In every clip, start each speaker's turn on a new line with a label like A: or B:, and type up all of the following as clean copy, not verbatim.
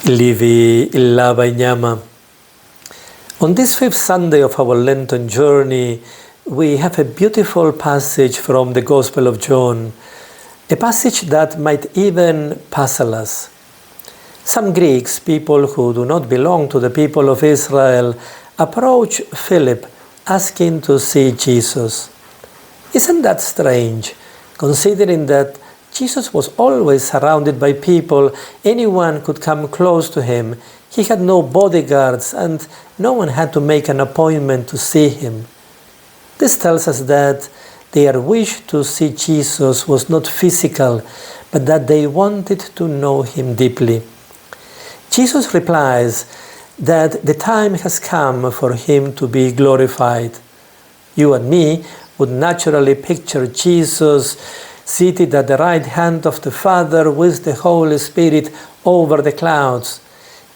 A: Livi Lava Inyama. On this fifth Sunday of our Lenten journey, we have a beautiful passage from the Gospel of John, a passage that might even puzzle us. Some Greeks, people who do not belong to the people of Israel, approach Philip asking to see Jesus. Isn't that strange, considering that Jesus was always surrounded by people, anyone could come close to him. He had no bodyguards and no one had to make an appointment to see him. This tells us that their wish to see Jesus was not physical, but that they wanted to know him deeply. Jesus replies that the time has come for him to be glorified. You and me would naturally picture Jesus seated at the right hand of the Father with the Holy Spirit over the clouds.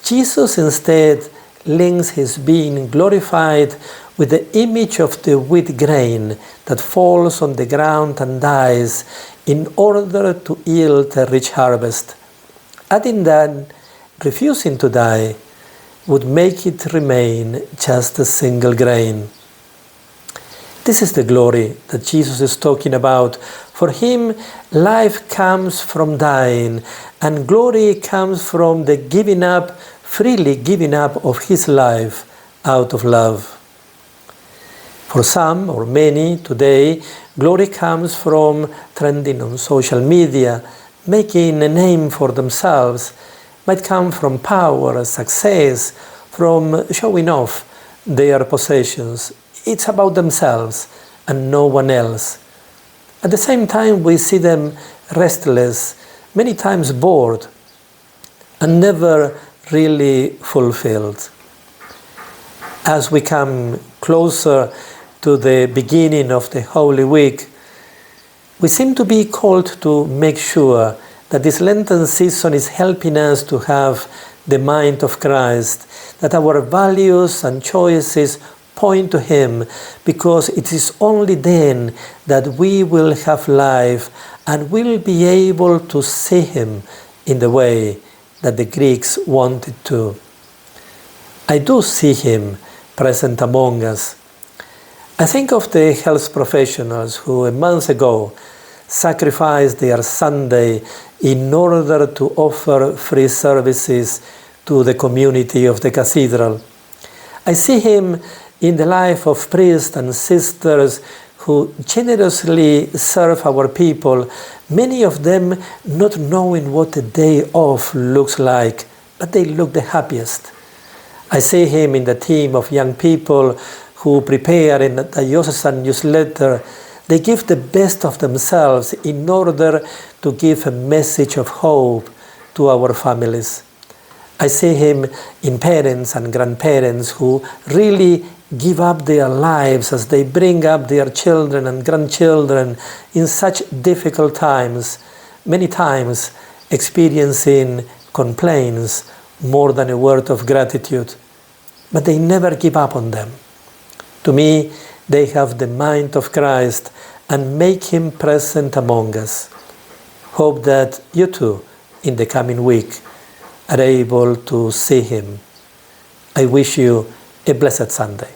A: Jesus instead links his being glorified with the image of the wheat grain that falls on the ground and dies in order to yield a rich harvest. Adding that refusing to die would make it remain just a single grain. This is the glory that Jesus is talking about. For him, life comes from dying, and glory comes from the giving up, freely giving up of his life out of love. For some or many today, glory comes from trending on social media, making a name for themselves, might come from power, success, from showing off their possessions. It's about themselves and no one else. At the same time, we see them restless, many times bored, and never really fulfilled. As we come closer to the beginning of the Holy Week, we seem to be called to make sure that this Lenten season is helping us to have the mind of Christ, that our values and choices point to him, because it is only then that we will have life and will be able to see him in the way that the Greeks wanted to. I do see him present among us. I think of the health professionals who a month ago sacrificed their Sunday in order to offer free services to the community of the cathedral. I see him in the life of priests and sisters who generously serve our people, many of them not knowing what a day off looks like, but they look the happiest. I see him in the team of young people who prepare in the diocesan newsletter. They give the best of themselves in order to give a message of hope to our families. I see him in parents and grandparents who really give up their lives as they bring up their children and grandchildren in such difficult times, many times experiencing complaints more than a word of gratitude. But they never give up on them. To me, they have the mind of Christ and make him present among us. Hope that you too, in the coming week, are able to see him. I wish you a blessed Sunday.